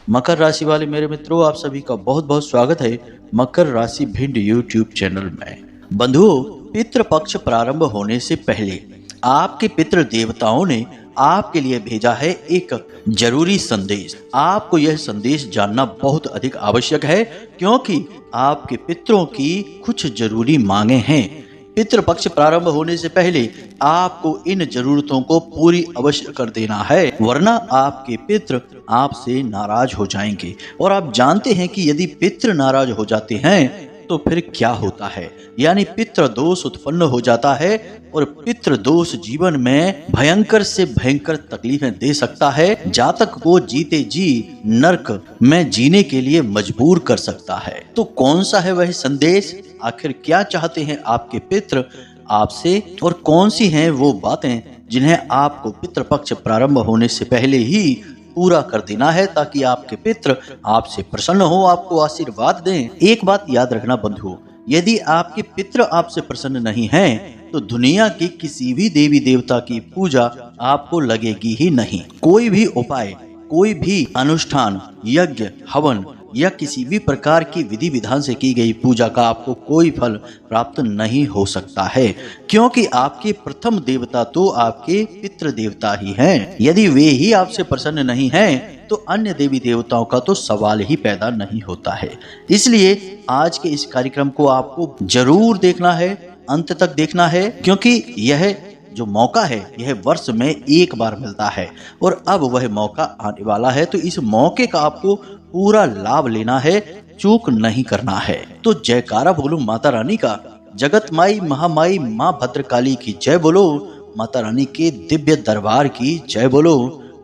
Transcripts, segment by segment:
मकर राशि वाले मेरे मित्रों, आप सभी का बहुत बहुत स्वागत है मकर राशि भिंड यूट्यूब चैनल में। बंधुओं, पितृ पक्ष प्रारंभ होने से पहले आपके पितृ देवताओं ने आपके लिए भेजा है एक जरूरी संदेश। आपको यह संदेश जानना बहुत अधिक आवश्यक है, क्योंकि आपके पितरों की कुछ जरूरी मांगे हैं। पितृपक्ष प्रारंभ होने से पहले आपको इन जरूरतों को पूरी अवश्य कर देना है, वरना आपके पितृ आपसे नाराज हो जाएंगे। और आप जानते हैं कि यदि पितृ नाराज हो जाते हैं तो फिर क्या होता है, यानी पितृ दोष उत्पन्न हो जाता है। और पितृ दोष जीवन में भयंकर से भयंकर तकलीफें दे सकता है, जातक को जीते जी नरक में जीने के लिए मजबूर कर सकता है। तो कौन सा है वह संदेश? आखिर क्या चाहते हैं आपके पितृ आपसे, और कौन सी हैं वो बातें जिन्हें आपको पितृपक्ष प्रारंभ होने से पहले ही पूरा कर देना है, ताकि आपके पितृ आपसे प्रसन्न हो, आपको आशीर्वाद दें। एक बात याद रखना बंधुओं, यदि आपके पितृ आपसे प्रसन्न नहीं हैं, तो दुनिया की किसी भी देवी देवता की पूजा आपको लगेगी ही नहीं। कोई भी उपाय, कोई भी अनुष्ठान, यज्ञ, हवन या किसी भी प्रकार की विधि विधान से की गई पूजा का आपको कोई फल प्राप्त नहीं हो सकता है, क्योंकि आपके प्रथम देवता तो आपके पितृ देवता ही हैं। यदि वे ही आपसे प्रसन्न नहीं हैं, तो अन्य देवी देवताओं का तो सवाल ही पैदा नहीं होता है। इसलिए आज के इस कार्यक्रम को आपको जरूर देखना है, अंत तक देखना है, क्योंकि यह जो मौका है यह वर्ष में एक बार मिलता है और अब वह मौका आने वाला है। तो इस मौके का आपको पूरा लाभ लेना है, चूक नहीं करना है। तो जयकारा बोलो माता रानी का, जगत माई महामाई माँ भद्रकाली की जय बोलो, माता रानी के दिव्य दरबार की जय बोलो,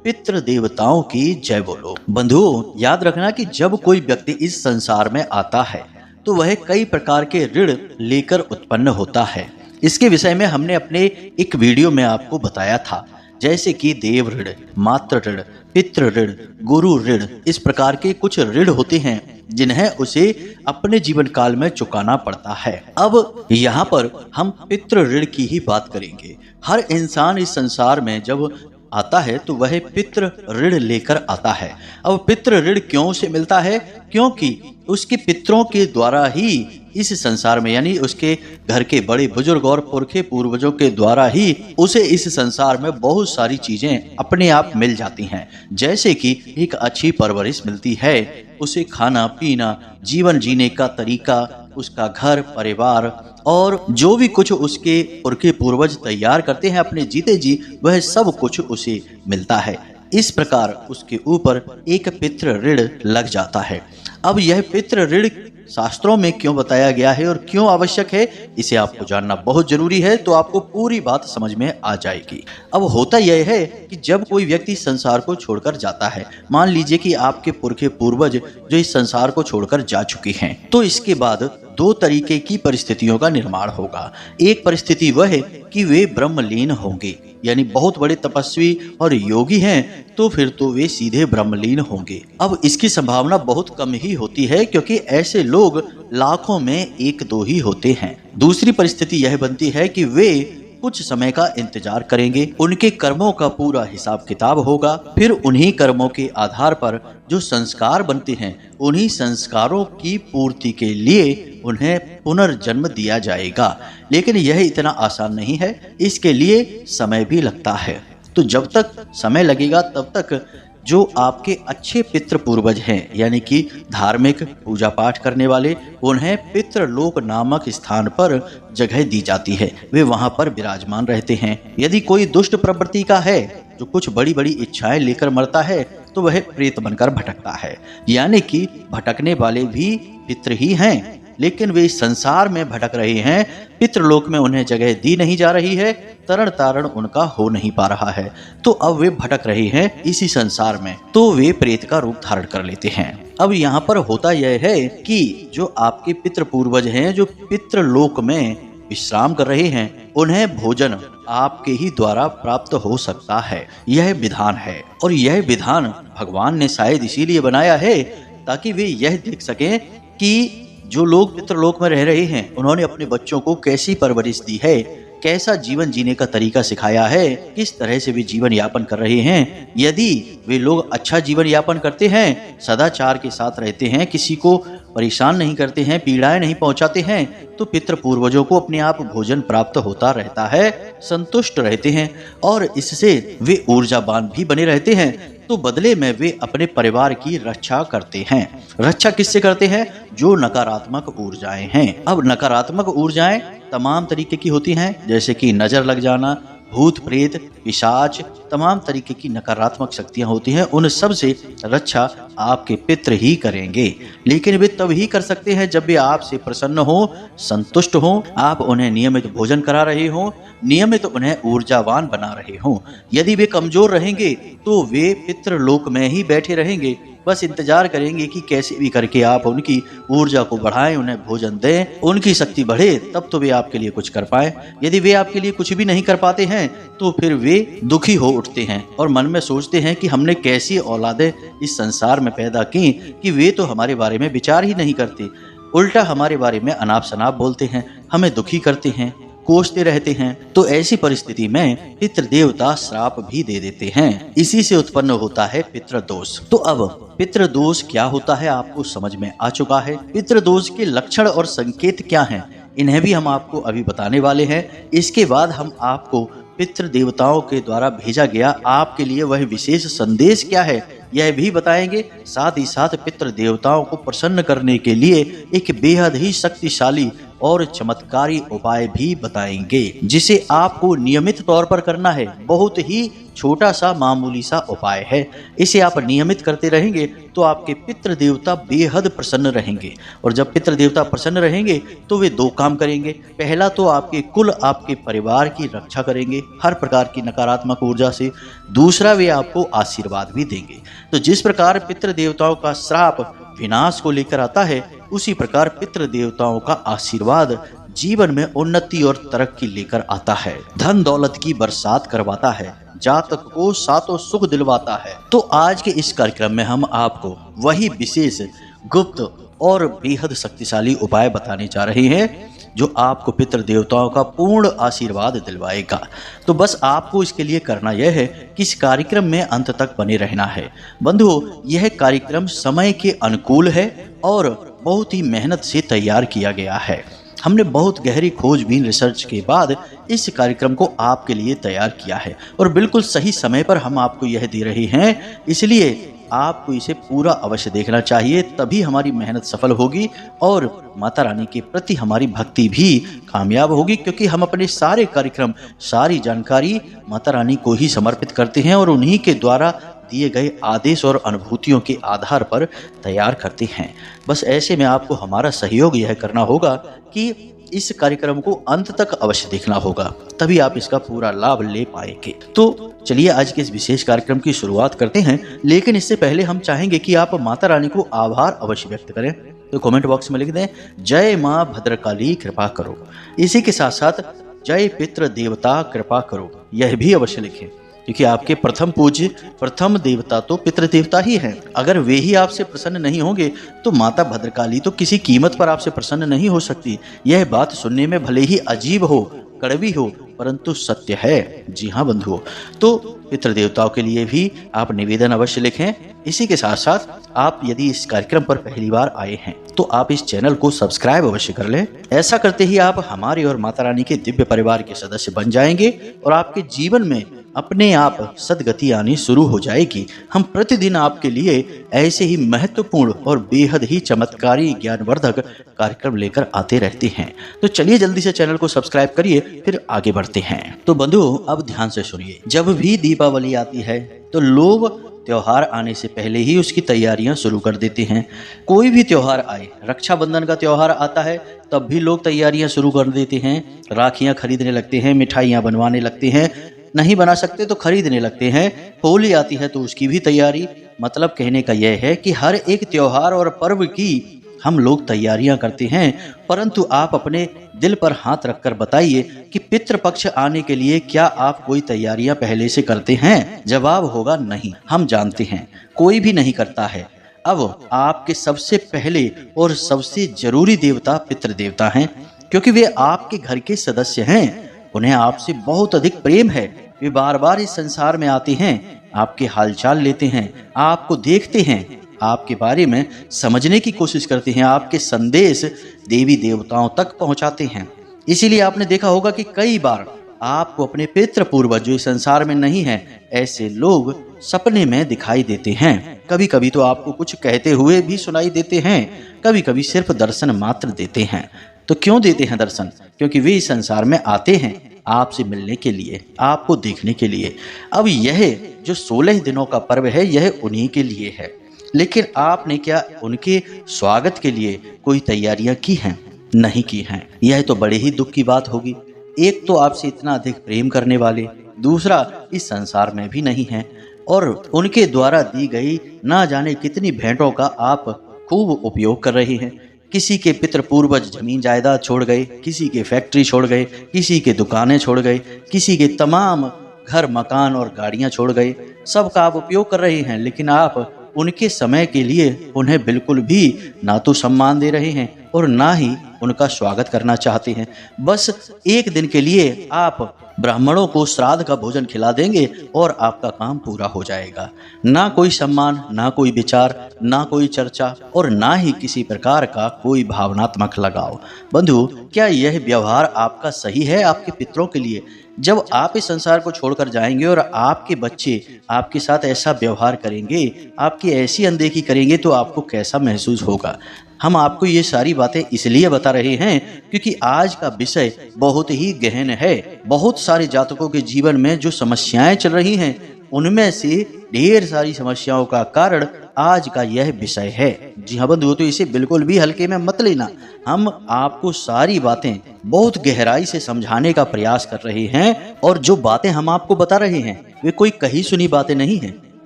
पितृ देवताओं की जय बोलो। बंधुओं, याद रखना कि जब कोई व्यक्ति इस संसार में आता है तो वह कई प्रकार के ऋण लेकर उत्पन्न होता है। इसके विषय में हमने अपने एक वीडियो में आपको बताया था, जैसे कि देव ऋण, मातृ ऋण, पितृ ऋण, गुरु ऋण। इस प्रकार के कुछ ऋण होते हैं जिन्हें उसे अपने जीवन काल में चुकाना पड़ता है। अब यहाँ पर हम पितृ ऋण की ही बात करेंगे। हर इंसान इस संसार में जब आता है तो वह पितृ ऋण लेकर आता है। अब पितृ ऋण क्यों से मिलता है? क्योंकि उसके पितरों के द्वारा ही इस संसार में, यानी उसके घर के बड़े बुजुर्ग और पुरखे पूर्वजों के द्वारा ही उसे इस संसार में बहुत सारी चीजें अपने आप मिल जाती हैं। जैसे कि एक अच्छी परवरिश मिलती है, उसे खाना पीना, जीवन जीने का तरीका, उसका घर परिवार और जो भी कुछ उसके पुरखे पूर्वज तैयार करते हैं अपने जीते जी, वह सब कुछ उसे मिलता है। इस प्रकार उसके ऊपर एक पितृ ऋण लग जाता है। अब यह पितृ ऋण शास्त्रों में क्यों बताया गया है और क्यों आवश्यक है, इसे आपको जानना बहुत जरूरी है, तो आपको पूरी बात समझ में आ जाएगी। अब होता यह है कि जब कोई व्यक्ति संसार को छोड़कर जाता है, मान लीजिए कि आपके पुरखे पूर्वज जो इस संसार को छोड़कर जा चुके हैं, तो इसके बाद दो तरीके की परिस्थितियों का निर्माण होगा। एक परिस्थिति वह है कि वे ब्रह्मलीन होंगे, यानी बहुत बड़े तपस्वी और योगी हैं, तो फिर तो वे सीधे ब्रह्मलीन होंगे। अब इसकी संभावना बहुत कम ही होती है, क्योंकि ऐसे लोग लाखों में एक दो ही होते हैं। दूसरी परिस्थिति यह बनती है कि वे कुछ समय का इंतजार करेंगे, उनके कर्मों का पूरा हिसाब किताब होगा, फिर उन्हीं कर्मों के आधार पर जो संस्कार बनते हैं, उन्हीं संस्कारों की पूर्ति के लिए उन्हें पुनर्जन्म दिया जाएगा। लेकिन यह इतना आसान नहीं है, इसके लिए समय भी लगता है। तो जब तक समय लगेगा तब तक जो आपके अच्छे पितृ पूर्वज हैं, यानी कि धार्मिक पूजा पाठ करने वाले, उन्हें पितृलोक नामक स्थान पर जगह दी जाती है। वे वहां पर विराजमान रहते हैं। यदि कोई दुष्ट प्रवृत्ति का है, जो कुछ बड़ी बड़ी इच्छाएं लेकर मरता है, तो वह प्रेत बनकर भटकता है। यानी कि भटकने वाले भी पितृ ही हैं, लेकिन वे संसार में भटक रहे हैं, पितृलोक में उन्हें जगह दी नहीं जा रही है, तरण तारण उनका हो नहीं पा रहा है, तो अब वे भटक रहे हैं इसी संसार में, तो वे प्रेत का रूप धारण कर लेते हैं। अब यहाँ पर होता यह है कि जो आपके पितृ पूर्वज हैं, जो पितृलोक में विश्राम कर रहे हैं, उन्हें भोजन आपके ही द्वारा प्राप्त हो सकता है। यह विधान है, और यह विधान भगवान ने शायद इसीलिए बनाया है ताकि वे यह देख सकें कि जो लोग पितृलोक में रह रहे हैं, उन्होंने अपने बच्चों को कैसी परवरिश दी है, कैसा जीवन जीने का तरीका सिखाया है, किस तरह से वे जीवन यापन कर रहे हैं। यदि वे लोग अच्छा जीवन यापन करते हैं, सदाचार के साथ रहते हैं, किसी को परेशान नहीं करते हैं, पीड़ाएं नहीं पहुंचाते हैं, तो पितृ पूर्वजों को अपने आप भोजन प्राप्त होता रहता है, संतुष्ट रहते हैं और इससे वे ऊर्जावान भी बने रहते हैं। तो बदले में वे अपने परिवार की रक्षा करते हैं। रक्षा किससे करते हैं? जो नकारात्मक ऊर्जाएं हैं। अब नकारात्मक ऊर्जाएं तमाम तरीके की होती हैं, जैसे कि नजर लग जाना, भूत प्रेत, पिशाच, तमाम तरीके की नकारात्मक शक्तियां होती हैं। उन सब से रक्षा आपके पितृ ही करेंगे, लेकिन वे तब ही कर सकते हैं जब वे आपसे प्रसन्न हो, संतुष्ट हो, आप उन्हें नियमित भोजन करा रहे हो, नियमित उन्हें ऊर्जावान बना रहे हो। यदि वे कमजोर रहेंगे तो वे पितृलोक में ही बैठे रहेंगे, बस इंतजार करेंगे कि कैसे भी करके आप उनकी ऊर्जा को बढ़ाएं, उन्हें भोजन दें, उनकी शक्ति बढ़े, तब तो वे आपके लिए कुछ कर पाए। यदि वे आपके लिए कुछ भी नहीं कर पाते हैं तो फिर वे दुखी हो उठते हैं और मन में सोचते हैं कि हमने कैसी औलादें इस संसार में पैदा की कि वे तो हमारे बारे में विचार ही नहीं करते, उल्टा हमारे बारे में अनाप शनाप बोलते हैं, हमें दुखी करते हैं, कोसते रहते हैं। तो ऐसी परिस्थिति में पितृ देवता श्राप भी दे देते हैं। इसी से उत्पन्न होता है पितृदोष। तो अब पितृदोष क्या होता है आपको समझ में आ चुका है। पितृदोष के लक्षण और संकेत क्या हैं, इन्हें भी हम आपको अभी बताने वाले हैं। इसके बाद हम आपको पितृ देवताओं के द्वारा भेजा गया आपके लिए वह विशेष संदेश क्या है यह भी बताएंगे। साथ ही साथ पितृ देवताओं को प्रसन्न करने के लिए एक बेहद ही शक्तिशाली और चमत्कारी उपाय भी बताएंगे, जिसे आपको नियमित तौर पर करना है। बहुत ही छोटा सा मामूली सा उपाय है, इसे आप नियमित करते रहेंगे तो आपके पितृ देवता बेहद प्रसन्न रहेंगे। और जब पितृ देवता प्रसन्न रहेंगे तो वे दो काम करेंगे। पहला तो आपके कुल, आपके परिवार की रक्षा करेंगे हर प्रकार की नकारात्मक ऊर्जा से। दूसरा, वे आपको आशीर्वाद भी देंगे। तो जिस प्रकार पितृ देवताओं का श्राप विनाश को लेकर आता है, उसी प्रकार पितृ देवताओं का आशीर्वाद जीवन में उन्नति और तरक्की लेकर आता है, धन दौलत की बरसात करवाता है, जातक को सातों सुख दिलवाता है। तो आज के इस कार्यक्रम में हम आपको वही विशेष गुप्त और बेहद शक्तिशाली उपाय बताने जा रहे हैं जो आपको पितृ देवताओं का पूर्ण आशीर्वाद दिलवाएगा। तो बस आपको इसके लिए करना यह है कि इस कार्यक्रम में अंत तक बने रहना है। बंधुओं, यह कार्यक्रम समय के अनुकूल है और बहुत ही मेहनत से तैयार किया गया है। हमने बहुत गहरी खोजबीन रिसर्च के बाद इस कार्यक्रम को आपके लिए तैयार किया है और बिल्कुल सही समय पर हम आपको यह दे रहे हैं। इसलिए आपको इसे पूरा अवश्य देखना चाहिए, तभी हमारी मेहनत सफल होगी और माता रानी के प्रति हमारी भक्ति भी कामयाब होगी, क्योंकि हम अपने सारे कार्यक्रम, सारी जानकारी माता रानी को ही समर्पित करते हैं और उन्हीं के द्वारा दिए गए आदेश और अनुभूतियों के आधार पर तैयार करते हैं। बस ऐसे में आपको हमारा सहयोग यह करना होगा कि इस कार्यक्रम को अंत तक अवश्य देखना होगा, तभी आप इसका पूरा लाभ ले पाएंगे। तो चलिए आज के इस विशेष कार्यक्रम की शुरुआत करते हैं, लेकिन इससे पहले हम चाहेंगे कि आप माता रानी को आभार अवश्य व्यक्त करें। तो कमेंट बॉक्स में लिख दें, जय माँ भद्रकाली कृपा करो। इसी के साथ साथ जय पितृ देवता कृपा करो, यह भी अवश्य लिखें, क्योंकि आपके प्रथम पूज्य, प्रथम देवता तो पितृ देवता ही हैं। अगर वे ही आपसे प्रसन्न नहीं होंगे तो माता भद्रकाली तो किसी कीमत पर आपसे प्रसन्न नहीं हो सकती। यह बात सुनने में भले ही अजीब हो, कड़वी हो, परंतु सत्य है। जी हाँ बंधुओं, तो पितृ देवताओं के लिए भी आप निवेदन अवश्य लिखें। इसी के साथ साथ आप यदि इस कार्यक्रम पर पहली बार आए हैं तो आप इस चैनल को सब्सक्राइब अवश्य कर लें। ऐसा करते ही आप हमारे और माता रानी के दिव्य परिवार के सदस्य बन जाएंगे और आपके जीवन में अपने आप सदगति आनी शुरू हो जाएगी। हम प्रतिदिन आपके लिए ऐसे ही महत्वपूर्ण और बेहद ही चमत्कारी ज्ञानवर्धक कार्यक्रम लेकर आते रहते हैं। तो चलिए जल्दी से चैनल को सब्सक्राइब करिए, फिर आगे बढ़ते हैं। तो बंधुओं, अब ध्यान से सुनिए। जब भी दीपावली आती है तो लोग त्योहार आने से पहले ही उसकी तैयारियां शुरू कर देते हैं। कोई भी त्योहार आए, रक्षाबंधन का त्योहार आता है तब भी लोग तैयारियां शुरू कर देते हैं, राखियां खरीदने लगते हैं, मिठाइयां बनवाने लगते हैं, नहीं बना सकते तो खरीदने लगते हैं। होली आती है तो उसकी भी तैयारी। मतलब कहने का यह है कि हर एक त्योहार और पर्व की हम लोग तैयारियां करते हैं, परंतु आप अपने दिल पर हाथ रखकर बताइए कि पितृपक्ष आने के लिए क्या आप कोई तैयारियां पहले से करते हैं? जवाब होगा नहीं। हम जानते हैं कोई भी नहीं करता है। अब आपके सबसे पहले और सबसे जरूरी देवता पितृ देवता हैं, क्योंकि वे आपके घर के सदस्य हैं। उन्हें आपसे बहुत अधिक प्रेम है। वे बार बार इस संसार में आते हैं, आपके हालचाल लेते हैं, आपको देखते हैं, आपके बारे में समझने की कोशिश करते हैं, आपके संदेश देवी देवताओं तक पहुंचाते हैं। इसीलिए आपने देखा होगा कि कई बार आपको अपने पितृ पूर्वज जो इस संसार में नहीं है, ऐसे लोग सपने में दिखाई देते हैं। कभी कभी तो आपको कुछ कहते हुए भी सुनाई देते हैं, कभी कभी सिर्फ दर्शन मात्र देते हैं। तो क्यों देते हैं दर्शन? क्योंकि वे इस संसार में आते हैं आपसे मिलने के लिए, आपको देखने के लिए। अब यह जो 16 दिनों का पर्व है, यह उन्हीं के लिए है। लेकिन आपने क्या उनके स्वागत के लिए कोई तैयारियां की हैं? नहीं की हैं। यह तो बड़े ही दुख की बात होगी। एक तो आपसे इतना अधिक प्रेम करने वाले, दूसरा इस संसार में भी नहीं है, और उनके द्वारा दी गई ना जाने कितनी भेंटों का आप खूब उपयोग कर रहे हैं। किसी के पितृ पूर्वज जमीन जायदाद छोड़ गए, किसी के फैक्ट्री छोड़ गए, किसी के दुकानें छोड़ गए, किसी के तमाम घर मकान और गाड़ियां छोड़ गए। सबका आप उपयोग कर रहे हैं, लेकिन आप उनके समय के लिए उन्हें बिल्कुल भी ना तो सम्मान दे रहे हैं और ना ही उनका स्वागत करना चाहते हैं। बस एक दिन के लिए आप ब्राह्मणों को श्राद्ध का भोजन खिला देंगे और आपका काम पूरा हो जाएगा। ना कोई सम्मान, ना कोई विचार, ना कोई चर्चा और ना ही किसी प्रकार का कोई भावनात्मक लगाव। बंधु, क्या यह व्यवहार आपका सही है आपके पितरों के लिए? जब आप इस संसार को छोड़कर जाएंगे और आपके बच्चे आपके साथ ऐसा व्यवहार करेंगे, आपकी ऐसी अनदेखी करेंगे, तो आपको कैसा महसूस होगा? हम आपको ये सारी बातें इसलिए बता रहे हैं क्योंकि आज का विषय बहुत ही गहन है। बहुत सारे जातकों के जीवन में जो समस्याएं चल रही हैं, उनमें से ढेर सारी समस्याओं का कारण आज का यह विषय है। जी हाँ बंधुओं, तो इसे बिल्कुल भी हल्के में मत लेना। हम आपको सारी बातें बहुत गहराई से समझाने का प्रयास कर रहे हैं, और जो बातें हम आपको बता रहे हैं वे कोई कही सुनी बातें नहीं हैं।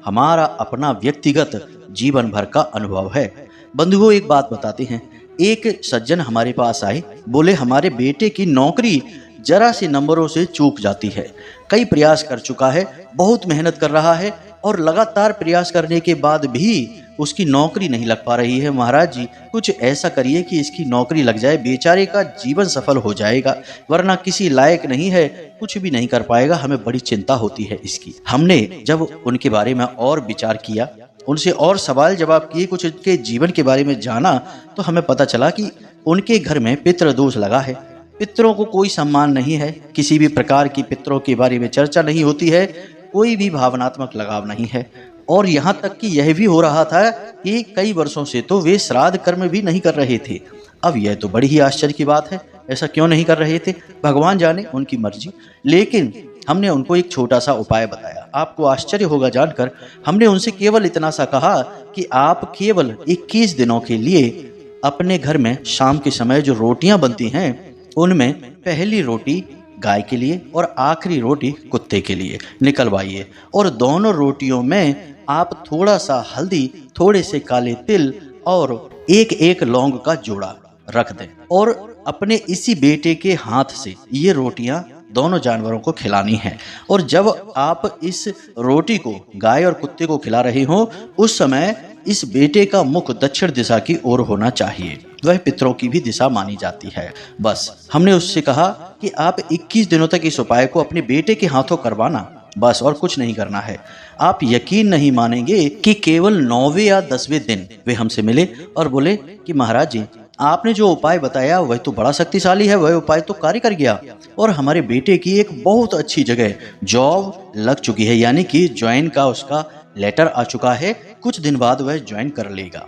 हमारा अपना व्यक्तिगत जीवन भर का अनुभव है। बंधुओं, एक बात बताते हैं। एक सज्जन हमारे पास आए, बोले हमारे बेटे की नौकरी जरा सी नंबरों से चूक जाती है। कई प्रयास कर चुका है, बहुत मेहनत कर रहा है, और लगातार प्रयास करने के बाद भी उसकी नौकरी नहीं लग पा रही है। महाराज जी, कुछ ऐसा करिए कि इसकी नौकरी लग जाए, बेचारे का जीवन सफल हो जाएगा, वरना किसी लायक नहीं है, कुछ भी नहीं कर पाएगा। हमें बड़ी चिंता होती है इसकी। हमने जब उनके बारे में और विचार किया, उनसे और सवाल जवाब किए, कुछ उनके जीवन के बारे में जाना, तो हमें पता चला कि उनके घर में पितृ दोष लगा है। पितरों को कोई सम्मान नहीं है, किसी भी प्रकार की पितरों के बारे में चर्चा नहीं होती है, कोई भी भावनात्मक लगाव नहीं है। और यहाँ तक कि यह भी हो रहा था कि कई वर्षों से तो वे श्राद्ध कर्म भी नहीं कर रहे थे। अब यह तो बड़ी ही आश्चर्य की बात है, ऐसा क्यों नहीं कर रहे थे? भगवान जाने, उनकी मर्जी। लेकिन हमने उनको एक छोटा सा उपाय बताया। आपको आश्चर्य होगा जानकर। हमने उनसे केवल इतना सा कहा कि आप केवल 21 दिनों के लिए अपने घर में शाम के समय जो रोटियां बनती हैं, उनमें पहली रोटी गाय के लिए और आखिरी रोटी कुत्ते के लिए निकलवाइए, और दोनों रोटियों में आप थोड़ा सा हल्दी, थोड़े से काले तिल और एक एक लौंग का जोड़ा रख दें, और अपने इसी बेटे के हाथ से ये रोटियां दोनों जानवरों को खिलानी है। और जब आप इस रोटी को गाय और कुत्ते को खिला रहे हो, उस समय इस बेटे का मुख दक्षिण दिशा की ओर होना चाहिए। वह पितरों की भी दिशा मानी जाती है। बस हमने उससे कहा कि आप 21 दिनों तक इस उपाय को अपने बेटे के हाथों करवाना, बस, और कुछ नहीं करना है। आप यकीन नहीं मानेंगे कि केवल 9वें या 10वें दिन वे हमसे मिले और बोले कि महाराज जी, आपने जो उपाय बताया वह तो बड़ा शक्तिशाली है, वह उपाय तो कार्य कर गया, और हमारे बेटे की एक बहुत अच्छी जगह जॉब लग चुकी है, यानी कि ज्वाइन का उसका लेटर आ चुका है, कुछ दिन बाद वह ज्वाइन कर लेगा।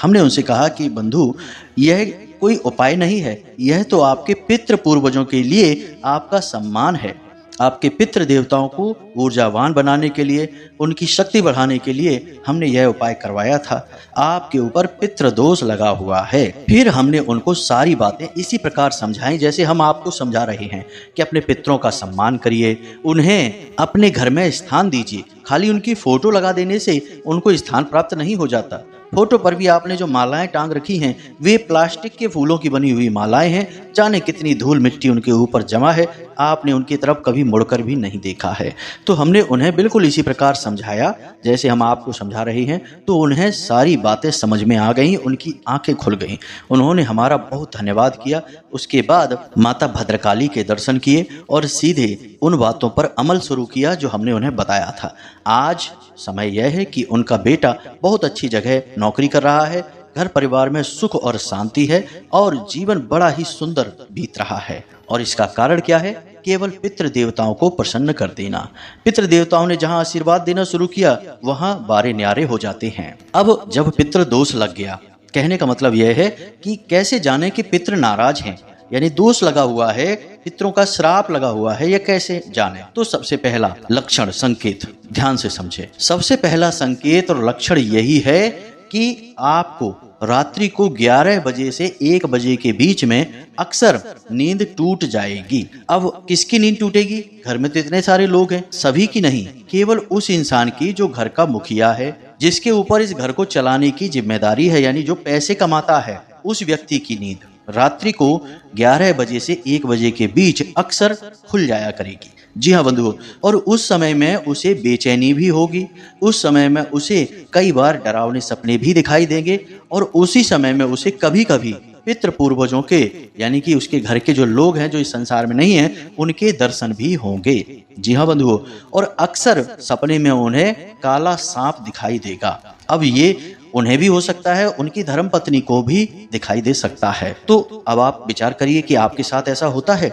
हमने उनसे कहा कि बंधु, यह कोई उपाय नहीं है, यह तो आपके पितृ पूर्वजों के लिए आपका सम्मान है। आपके पितृ देवताओं को ऊर्जावान बनाने के लिए, उनकी शक्ति बढ़ाने के लिए हमने यह उपाय करवाया था। आपके ऊपर पितृ दोष लगा हुआ है। फिर हमने उनको सारी बातें इसी प्रकार समझाई जैसे हम आपको समझा रहे हैं कि अपने पितरों का सम्मान करिए, उन्हें अपने घर में स्थान दीजिए। खाली उनकी फोटो लगा देने से उनको स्थान प्राप्त नहीं हो जाता। फोटो पर भी आपने जो मालाएं टांग रखी हैं, वे प्लास्टिक के फूलों की बनी हुई मालाएं हैं, जाने कितनी धूल मिट्टी उनके ऊपर जमा है, आपने उनकी तरफ कभी मुड़कर भी नहीं देखा है। तो हमने उन्हें बिल्कुल इसी प्रकार समझाया जैसे हम आपको समझा रहे हैं, तो उन्हें सारी बातें समझ में आ गईं, उनकी आंखें खुल गईं। उन्होंने हमारा बहुत धन्यवाद किया। उसके बाद माता भद्रकाली के दर्शन किए और सीधे उन बातों पर अमल शुरू किया जो हमने उन्हें बताया था। आज समय यह है कि उनका बेटा बहुत अच्छी जगह नौकरी कर रहा है, घर परिवार में सुख और शांति है और जीवन बड़ा ही सुंदर बीत रहा है। और इसका कारण क्या है? केवल पितृ देवताओं को प्रसन्न कर देना। पितृ देवताओं ने जहां आशीर्वाद देना शुरू किया वहां बारे न्यारे हो जाते हैं। अब जब पितृ दोष लग गया, कहने का मतलब यह है कि कैसे जाने कि पितृ नाराज हैं, यानी दोष लगा हुआ है, पितरों का श्राप लगा हुआ है, यह कैसे जाने? तो सबसे पहला लक्षण संकेत ध्यान से समझे। सबसे पहला संकेत और लक्षण यही है कि आपको रात्रि को 11 बजे से 1 बजे के बीच में अक्सर नींद टूट जाएगी। अब किसकी नींद टूटेगी? घर में तो इतने सारे लोग हैं, सभी की नहीं, केवल उस इंसान की जो घर का मुखिया है, जिसके ऊपर इस घर को चलाने की जिम्मेदारी है, यानी जो पैसे कमाता है, उस व्यक्ति की नींद रात्रि को 11 बजे से 1 बजे के बीच अक्सर खुल जाया करेगी। जी हाँ बंधुओं, और उस समय में उसे बेचैनी भी होगी, उस समय में उसे कई बार डरावने सपने भी दिखाई देंगे और उसी समय में उसे कभी कभी पितृ पूर्वजों के, यानी कि उसके घर के जो लोग हैं जो इस संसार में नहीं हैं, उनके दर्शन भी होंगे। जी हाँ बंधुओं, और अक्सर सपने में उन्हें काला सांप दिखाई देगा। अब ये उन्हें भी हो सकता है, उनकी धर्मपत्नी को भी दिखाई दे सकता है। तो अब आप विचार करिए कि आपके साथ ऐसा होता है?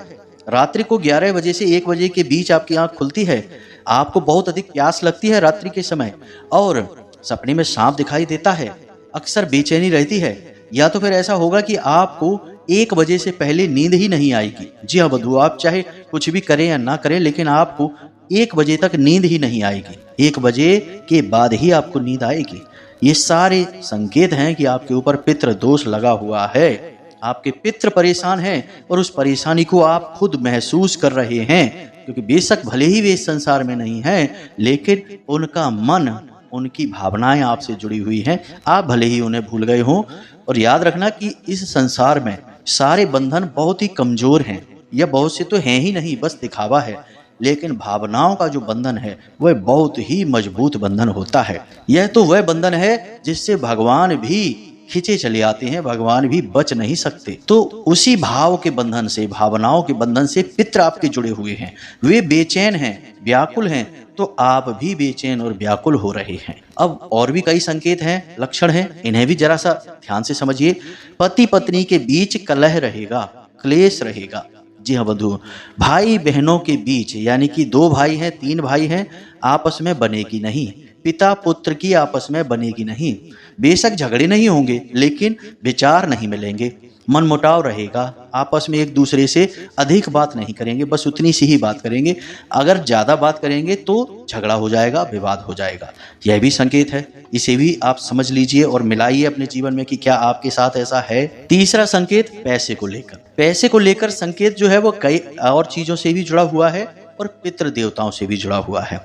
रात्रि को 11 बजे से 1 बजे के बीच आपकी आंख खुलती है, आपको बहुत अधिक प्यास लगती है रात्रि के समय और सपने में सांप दिखाई देता है, अक्सर बेचैनी रहती है, या तो फिर ऐसा होगा कि आपको 1 बजे से पहले नींद ही नहीं आएगी। जी हाँ बंधुओं, आप चाहे कुछ भी करें या ना करें, लेकिन आपको 1 बजे तक नींद ही नहीं आएगी। 1 बजे के बाद ही आपको नींद आएगी। ये सारे संकेत हैं कि आपके ऊपर पितृ दोष लगा हुआ है, आपके पितृ परेशान हैं और उस परेशानी को आप खुद महसूस कर रहे हैं, क्योंकि बेशक भले ही वे इस संसार में नहीं हैं, लेकिन उनका मन, उनकी भावनाएं आपसे जुड़ी हुई हैं, आप भले ही उन्हें भूल गए हों। और याद रखना कि इस संसार में सारे बंधन बहुत ही कमजोर हैं, या बहुत से तो हैं ही नहीं, बस दिखावा है, लेकिन भावनाओं का जो बंधन है वह बहुत ही मजबूत बंधन होता है। यह तो वह बंधन है जिससे भगवान भी खींचे चले आते हैं, भगवान भी बच नहीं सकते। तो उसी भाव के बंधन से, भावनाओं के बंधन से पितृ आपके जुड़े हुए हैं, वे बेचैन हैं, व्याकुल हैं, तो आप भी बेचैन और व्याकुल हो रहे हैं। अब और भी कई संकेत हैं, लक्षण हैं, इन्हें भी जरा सा ध्यान से समझिए। पति पत्नी के बीच कलह रहेगा, क्लेश रहेगा। जी हाँ बंधु, भाई बहनों के बीच, यानी कि 2 भाई हैं, 3 भाई हैं, आपस में बनेगी नहीं, पिता पुत्र की आपस में बनेगी नहीं। बेशक झगड़े नहीं होंगे, लेकिन विचार नहीं मिलेंगे, मनमुटाव रहेगा, आपस में एक दूसरे से अधिक बात नहीं करेंगे, बस उतनी सी ही बात करेंगे। अगर ज्यादा बात करेंगे तो झगड़ा हो जाएगा, विवाद हो जाएगा। यह भी संकेत है, इसे भी आप समझ लीजिए और मिलाइए अपने जीवन में कि क्या आपके साथ ऐसा है। तीसरा संकेत पैसे को लेकर। पैसे को लेकर संकेत जो है वो कई और चीजों से भी जुड़ा हुआ है और पितृ देवताओं से भी जुड़ा हुआ है।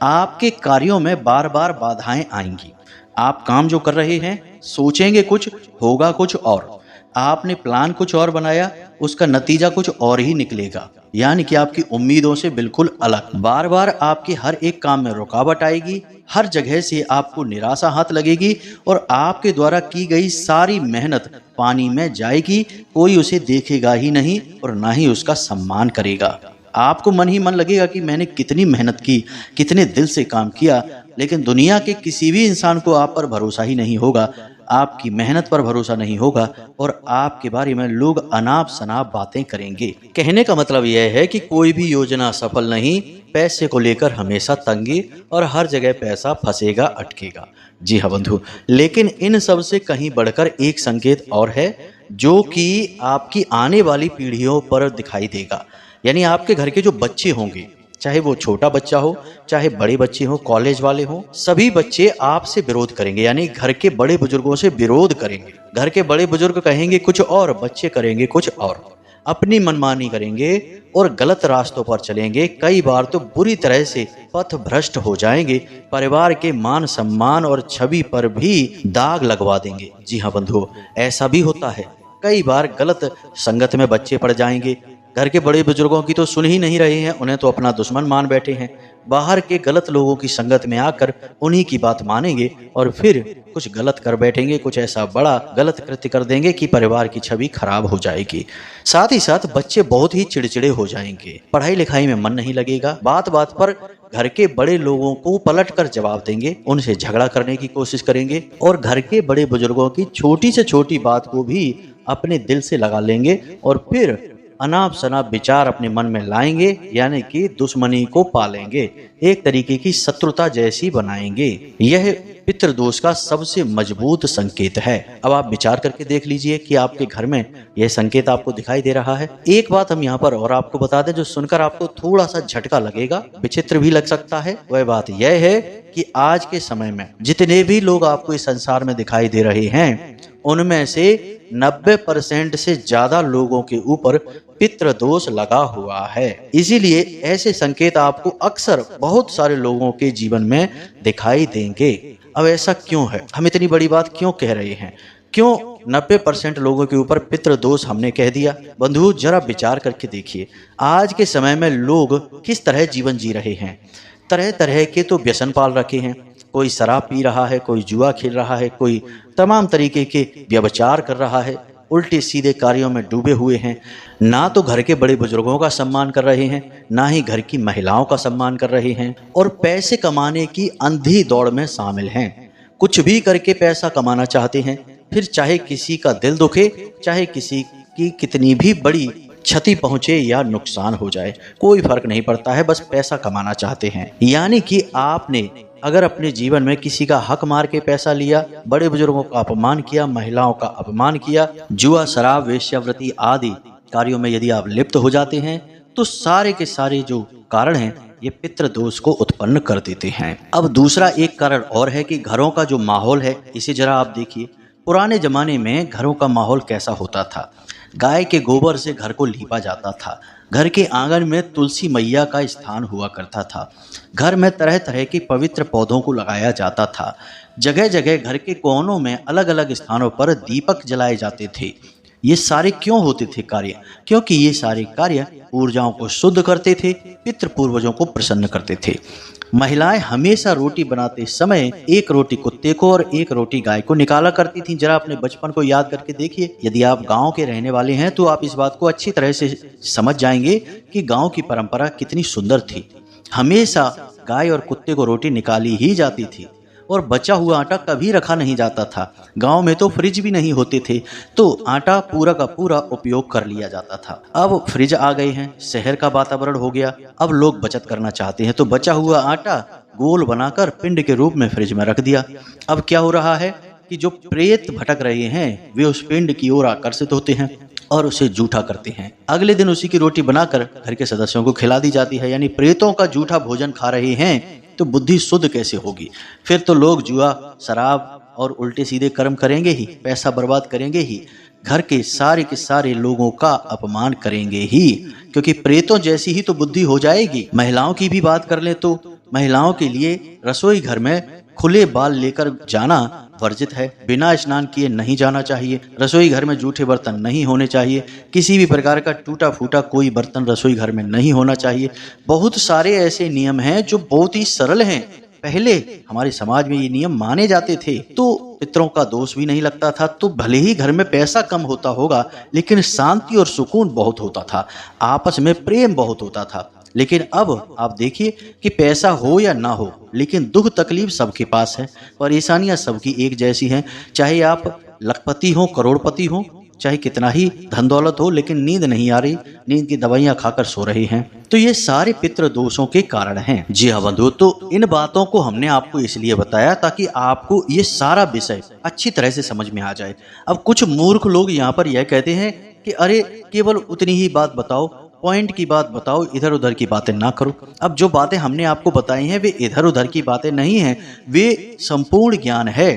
आपके कार्यों में बार बार बाधाएं आएंगी। आप काम जो कर रहे हैं, सोचेंगे कुछ, होगा कुछ और, आपने प्लान कुछ और बनाया, उसका नतीजा कुछ और ही निकलेगा, यानी कि आपकी उम्मीदों से बिल्कुल अलग। बार बार आपके हर एक काम में रुकावट आएगी, हर जगह से आपको निराशा हाथ लगेगी और आपके द्वारा की गई सारी मेहनत पानी में जाएगी, कोई उसे देखेगा ही नहीं और ना ही उसका सम्मान करेगा। आपको मन ही मन लगेगा कि मैंने कितनी मेहनत की, कितने दिल से काम किया, लेकिन दुनिया के किसी भी इंसान को आप पर भरोसा ही नहीं होगा, आपकी मेहनत पर भरोसा नहीं होगा और आपके बारे में लोग अनाप शनाप बातें करेंगे। कहने का मतलब यह है कि कोई भी योजना सफल नहीं, पैसे को लेकर हमेशा तंगी और हर जगह पैसा फंसेगा, अटकेगा। जी हाँ बंधु, लेकिन इन सब से कहीं बढ़कर एक संकेत और है जो कि आपकी आने वाली पीढ़ियों पर दिखाई देगा। यानी आपके घर के जो बच्चे होंगे, चाहे वो छोटा बच्चा हो, चाहे बड़े बच्चे हो, कॉलेज वाले हो, सभी बच्चे आपसे विरोध करेंगे, यानी घर के बड़े बुजुर्गों से विरोध करेंगे। घर के बड़े बुजुर्ग कहेंगे कुछ और, बच्चे करेंगे कुछ और, अपनी मनमानी करेंगे और गलत रास्तों पर चलेंगे। कई बार तो बुरी तरह से पथ भ्रष्ट हो जाएंगे, परिवार के मान सम्मान और छवि पर भी दाग लगवा देंगे। जी हाँ बंधुओं, ऐसा भी होता है। कई बार गलत संगत में बच्चे पड़ जाएंगे। घर के बड़े बुजुर्गों की तो सुन ही नहीं रहे हैं, उन्हें तो अपना दुश्मन मान बैठे हैं। बाहर के गलत लोगों की संगत में आकर उन्हीं की बात मानेंगे और फिर कुछ गलत कर बैठेंगे, कुछ ऐसा बड़ा गलत कृत्य कर देंगे कि परिवार की छवि खराब हो जाएगी। साथ ही साथ बच्चे बहुत ही चिड़चिड़े हो जाएंगे, पढ़ाई लिखाई में मन नहीं लगेगा, बात बात पर घर के बड़े लोगों को पलट कर जवाब देंगे, उनसे झगड़ा करने की कोशिश करेंगे और घर के बड़े बुजुर्गों की छोटी से छोटी बात को भी अपने दिल से लगा लेंगे और फिर अनाप शनाप विचार अपने मन में लाएंगे, यानी कि दुश्मनी को पालेंगे, एक तरीके की शत्रुता जैसी बनाएंगे। यह पितृदोष का सबसे मजबूत संकेत है। अब आप विचार करके देख लीजिए कि आपके घर में यह संकेत आपको दिखाई दे रहा है। एक बात हम यहाँ पर और आपको बता दें, जो सुनकर आपको थोड़ा सा झटका लगेगा, विचित्र भी लग सकता है। वह बात यह है कि आज के समय में जितने भी लोग आपको इस संसार में दिखाई दे रहे हैं, उनमें से 90% से ज्यादा लोगों के ऊपर पितृदोष लगा हुआ है। इसीलिए ऐसे संकेत आपको अक्सर बहुत सारे लोगों के जीवन में दिखाई देंगे। अब ऐसा क्यों है? हम इतनी बड़ी बात क्यों कह रहे हैं? क्यों 90% लोगों के ऊपर पितृदोष हमने कह दिया? बंधु, जरा विचार करके देखिए, आज के समय में लोग किस तरह जीवन जी रहे हैं। तरह तरह के तो व्यसन पाल रखे हैं। कोई शराब पी रहा है, कोई जुआ खेल रहा है, कोई तमाम तरीके के व्यभिचार कर रहा है, उल्टे सीधे कार्यों में डूबे हुए हैं। ना तो घर के बड़े बुजुर्गों का सम्मान कर रहे हैं, ना ही घर की महिलाओं का सम्मान कर रहे हैं और पैसे कमाने की अंधी दौड़ में शामिल हैं। कुछ भी करके पैसा कमाना चाहते हैं, फिर चाहे किसी का दिल दुखे, चाहे किसी की कितनी भी बड़ी क्षति पहुंचे या नुकसान हो जाए, कोई फर्क नहीं पड़ता है, बस पैसा कमाना चाहते हैं। यानी कि आपने अगर अपने जीवन में किसी का हक मार के पैसा लिया, बड़े बुजुर्गों का अपमान किया, महिलाओं का अपमान किया, जुआ, शराब, वेश्यावृत्ति आदि कार्यों में यदि आप लिप्त हो जाते हैं, तो सारे के सारे जो कारण हैं ये पितृदोष को उत्पन्न कर देते हैं। अब दूसरा एक कारण और है कि घरों का जो माहौल है, इसे जरा आप देखिए। पुराने जमाने में घरों का माहौल कैसा होता था? गाय के गोबर से घर को लीपा जाता था। घर के आंगन में तुलसी मैया का स्थान हुआ करता था। घर में तरह तरह के पवित्र पौधों को लगाया जाता था। जगह जगह घर के कोनों में अलग अलग स्थानों पर दीपक जलाए जाते थे। ये सारे क्यों होते थे कार्य? क्योंकि ये सारे कार्य ऊर्जाओं को शुद्ध करते थे, पितृ पूर्वजों को प्रसन्न करते थे। महिलाएं हमेशा रोटी बनाते समय एक रोटी कुत्ते को और एक रोटी गाय को निकाला करती थीं। जरा अपने बचपन को याद करके देखिए। यदि आप गांव के रहने वाले हैं तो आप इस बात को अच्छी तरह से समझ जाएंगे कि गांव की परंपरा कितनी सुंदर थी। हमेशा गाय और कुत्ते को रोटी निकाली ही जाती थी और बचा हुआ आटा कभी रखा नहीं जाता था। गांव में तो फ्रिज भी नहीं होते थे, तो आटा पूरा का पूरा उपयोग कर लिया जाता था। अब फ्रिज आ गए हैं, शहर का वातावरण हो गया, अब लोग बचत करना चाहते हैं, तो बचा हुआ आटा गोल बनाकर पिंड के रूप में फ्रिज में रख दिया। अब क्या हो रहा है कि जो प्रेत भटक रहे हैं वे उस पिंड की ओर आकर्षित होते हैं और उसे जूठा करते हैं। अगले दिन उसी की रोटी बनाकर घर के सदस्यों को खिला दी जाती है। यानी प्रेतों का जूठा भोजन खा रहे हैं तो बुद्धि शुद्ध कैसे होगी? फिर तो लोग जुआ, शराब और उल्टे सीधे कर्म करेंगे ही, पैसा बर्बाद करेंगे ही, घर के सारे लोगों का अपमान करेंगे ही, क्योंकि प्रेतों जैसी ही तो बुद्धि हो जाएगी। महिलाओं की भी बात कर लें तो महिलाओं के लिए रसोई घर में खुले बाल लेकर जाना वर्जित है। बिना स्नान किए नहीं जाना चाहिए। रसोई घर में जूठे बर्तन नहीं होने चाहिए। किसी भी प्रकार का टूटा फूटा कोई बर्तन रसोई घर में नहीं होना चाहिए। बहुत सारे ऐसे नियम हैं जो बहुत ही सरल हैं। पहले हमारे समाज में ये नियम माने जाते थे तो पितरों का दोष भी नहीं लगता था। तो भले ही घर में पैसा कम होता होगा, लेकिन शांति और सुकून बहुत होता था, आपस में प्रेम बहुत होता था। लेकिन अब आप देखिए कि पैसा हो या ना हो, लेकिन दुख तकलीफ सबके पास है, परेशानियां सबकी एक जैसी हैं। चाहे आप लखपति हो, करोड़पति हो, चाहे कितना ही धन दौलत हो, लेकिन नींद नहीं आ रही, नींद की दवाइयां खाकर सो रहे हैं। तो ये सारे पितृ दोषों के कारण हैं। जी हाँ बंधु, तो इन बातों को हमने आपको इसलिए बताया ताकि आपको ये सारा विषय अच्छी तरह से समझ में आ जाए। अब कुछ मूर्ख लोग यहाँ पर यह कहते हैं कि अरे केवल उतनी ही बात बताओ, पॉइंट की बात बताओ, इधर उधर की बातें ना करो। अब जो बातें हमने आपको बताई हैं वे इधर उधर की बातें नहीं हैं, वे संपूर्ण ज्ञान है।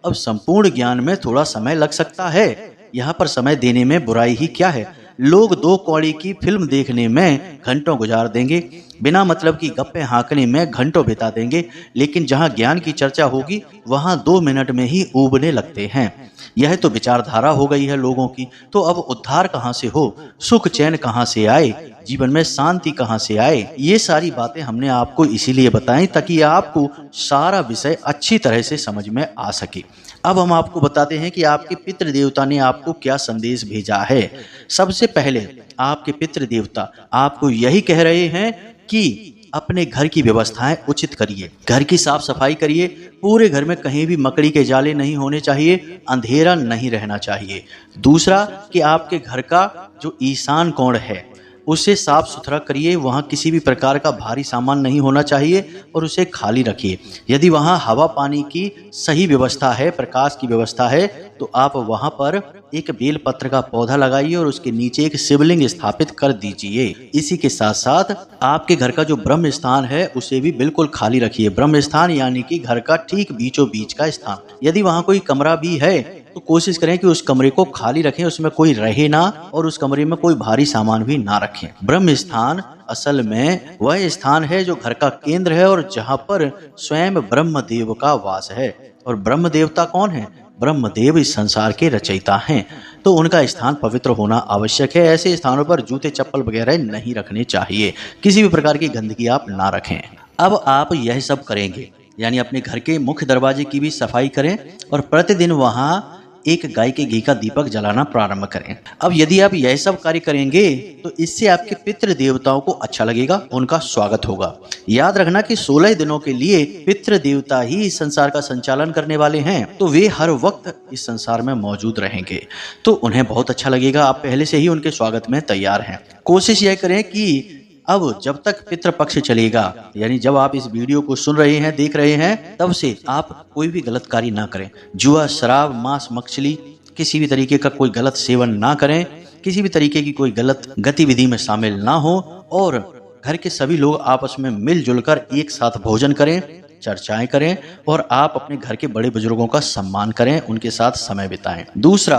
अब संपूर्ण ज्ञान में थोड़ा समय लग सकता है, यहाँ पर समय देने में बुराई ही क्या है। लोग 2 कौड़ी की फिल्म देखने में घंटों गुजार देंगे, बिना मतलब की गप्पे हाँकने में घंटों बिता देंगे, लेकिन जहाँ ज्ञान की चर्चा होगी वहाँ 2 मिनट में ही ऊबने लगते हैं। यह तो विचारधारा हो गई है लोगों की, तो अब उद्धार कहाँ से हो, सुख चैन कहाँ से आए, जीवन में शांति कहाँ से आए? ये सारी बातें हमने आपको इसीलिए बताई ताकि आपको सारा विषय अच्छी तरह से समझ में आ सके। अब हम आपको बताते हैं कि आपके पितृ देवता ने आपको क्या संदेश भेजा है। सबसे पहले आपके पितृ देवता आपको यही कह रहे हैं कि अपने घर की व्यवस्थाएं उचित करिए, घर की साफ सफाई करिए, पूरे घर में कहीं भी मकड़ी के जाले नहीं होने चाहिए, अंधेरा नहीं रहना चाहिए। दूसरा कि आपके घर का जो ईशान कोण है उसे साफ सुथरा करिए, वहाँ किसी भी प्रकार का भारी सामान नहीं होना चाहिए और उसे खाली रखिए। यदि वहाँ हवा पानी की सही व्यवस्था है, प्रकाश की व्यवस्था है, तो आप वहाँ पर एक बेलपत्र का पौधा लगाइए और उसके नीचे एक शिवलिंग स्थापित कर दीजिए। इसी के साथ साथ आपके घर का जो ब्रह्म स्थान है उसे भी बिल्कुल खाली रखिए। ब्रह्म स्थान यानी कि घर का ठीक बीचों बीच का स्थान। यदि वहाँ कोई कमरा भी है तो कोशिश करें कि उस कमरे को खाली रखें, उसमें कोई रहे ना और उस कमरे में कोई भारी सामान भी ना रखें। ब्रह्म स्थान असल में वह स्थान है जो घर का केंद्र है और जहाँ पर स्वयं ब्रह्मदेव का वास है। और ब्रह्म देवता कौन है? ब्रह्मदेव इस संसार के रचयिता हैं, तो उनका स्थान पवित्र होना आवश्यक है। ऐसे स्थानों पर जूते चप्पल वगैरह नहीं रखने चाहिए, किसी भी प्रकार की गंदगी आप ना रखें। अब आप यह सब करेंगे, यानी अपने घर के मुख्य दरवाजे की भी सफाई करें और प्रतिदिन वहाँ एक गाय के घी का दीपक जलाना प्रारंभ करें। अब यदि आप यह सब कार्य करेंगे तो इससे आपके पितृ देवताओं को अच्छा लगेगा, उनका स्वागत होगा। याद रखना कि 16 दिनों के लिए पितृ देवता ही इस संसार का संचालन करने वाले हैं, तो वे हर वक्त इस संसार में मौजूद रहेंगे, तो उन्हें बहुत अच्छा लगेगा। आप पहले से ही उनके स्वागत में तैयार हैं। कोशिश यह करें कि अब जब तक पितृपक्ष चलेगा, यानी जब आप इस वीडियो को सुन रहे हैं, देख रहे हैं, तब से आप कोई भी गलत कार्य ना करें। जुआ, शराब, मांस, मछली, किसी भी तरीके का कोई गलत सेवन ना करें, किसी भी तरीके की कोई गलत गतिविधि में शामिल ना हो और घर के सभी लोग आपस में मिलजुल कर एक साथ भोजन करें, चर्चाएं करें और आप अपने घर के बड़े बुजुर्गों का सम्मान करें, उनके साथ समय बिताएं। दूसरा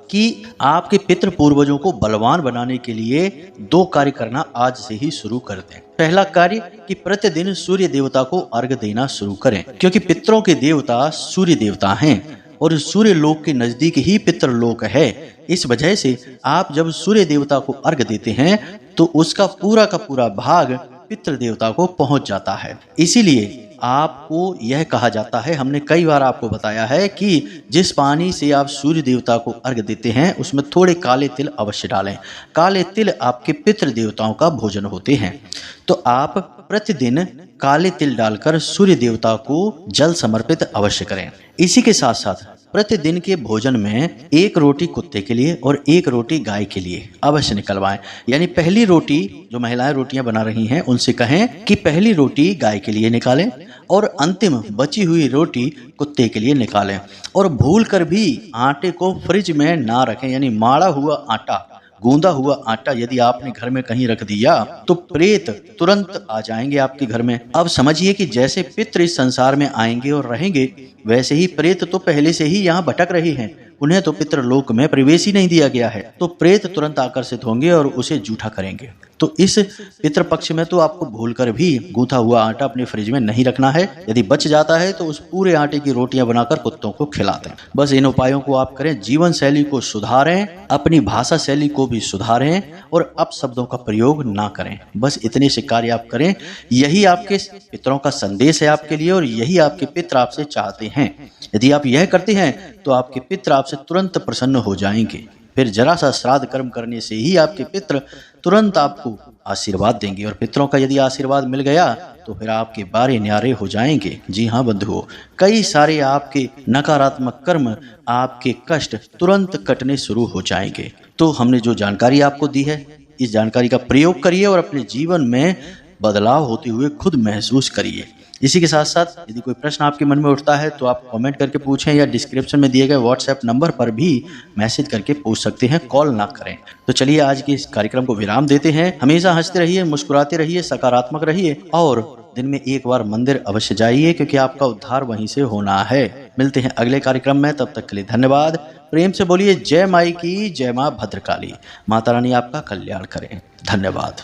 कि आपके पितृ पूर्वजों को बलवान बनाने के लिए 2 कार्य करना आज से ही शुरू कर दें। पहला कार्य कि प्रतिदिन सूर्य देवता को अर्घ देना शुरू करें, क्योंकि पितरों के देवता सूर्य देवता हैं और सूर्य लोक के नजदीक ही पितृलोक है। इस वजह से आप जब सूर्य देवता को अर्घ देते हैं तो उसका पूरा का पूरा भाग पितृ देवता को पहुंच जाता है। इसीलिए आपको यह कहा जाता है, हमने कई बार आपको बताया है कि जिस पानी से आप सूर्य देवता को अर्घ देते हैं उसमें थोड़े काले तिल अवश्य डालें। काले तिल आपके पितृ देवताओं का भोजन होते हैं, तो आप प्रतिदिन काले तिल डालकर सूर्य देवता को जल समर्पित अवश्य करें। इसी के साथ साथ प्रतिदिन के भोजन में 1 रोटी कुत्ते के लिए और 1 रोटी गाय के लिए अवश्य निकलवाएं। यानी पहली रोटी, जो महिलाएं रोटियां बना रही हैं उनसे कहें कि पहली रोटी गाय के लिए निकालें और अंतिम बची हुई रोटी कुत्ते के लिए निकालें। और भूल कर भी आटे को फ्रिज में ना रखें, यानी माड़ा हुआ आटा, गूंदा हुआ आटा यदि आपने घर में कहीं रख दिया तो प्रेत तुरंत आ जाएंगे आपके घर में। अब समझिए कि जैसे पितृ इस संसार में आएंगे और रहेंगे, वैसे ही प्रेत तो पहले से ही यहाँ भटक रहे हैं, उन्हें तो पितृलोक में प्रवेश ही नहीं दिया गया है, तो प्रेत तुरंत आकर्षित होंगे और उसे जूठा करेंगे। तो इस पितृपक्ष में तो आपको भूलकर भी गूंथा हुआ आटा अपने फ्रिज में नहीं रखना है। यदि बच जाता है तो उस पूरे आटे की रोटियां बनाकर कुत्तों को खिला दें। बस इन उपायों को आप करें, जीवन शैली को सुधारें, अपनी भाषा शैली को भी सुधारें और अपशब्दों का प्रयोग ना करें। बस इतने से कार्य आप करें। यही आपके पितरों का संदेश है आपके लिए और यही आपके पितर आपसे चाहते हैं। यदि आप यह करते हैं तो आपके पितर आपसे तुरंत प्रसन्न हो जाएंगे। फिर जरा सा श्राद्ध कर्म करने से ही आपके पितर तुरंत आपको आशीर्वाद देंगे और पितरों का यदि आशीर्वाद मिल गया तो फिर आपके बारे न्यारे हो जाएंगे। जी हाँ बंधुओं, कई सारे आपके नकारात्मक कर्म, आपके कष्ट तुरंत कटने शुरू हो जाएंगे। तो हमने जो जानकारी आपको दी है, इस जानकारी का प्रयोग करिए और अपने जीवन में बदलाव होते हुए खुद महसूस करिए। इसी के साथ साथ यदि कोई प्रश्न आपके मन में उठता है तो आप कमेंट करके पूछें या डिस्क्रिप्शन में दिए गए व्हाट्सएप नंबर पर भी मैसेज करके पूछ सकते हैं, कॉल ना करें। तो चलिए आज के इस कार्यक्रम को विराम देते हैं। हमेशा हंसते रहिए, मुस्कुराते रहिए, सकारात्मक रहिए और दिन में एक बार मंदिर अवश्य जाइए, क्योंकि आपका उद्धार वहीं से होना है। मिलते हैं अगले कार्यक्रम में, तब तक के लिए धन्यवाद। प्रेम से बोलिए जय माई की, जय माँ भद्रकाली। माता रानी आपका कल्याण करें। धन्यवाद।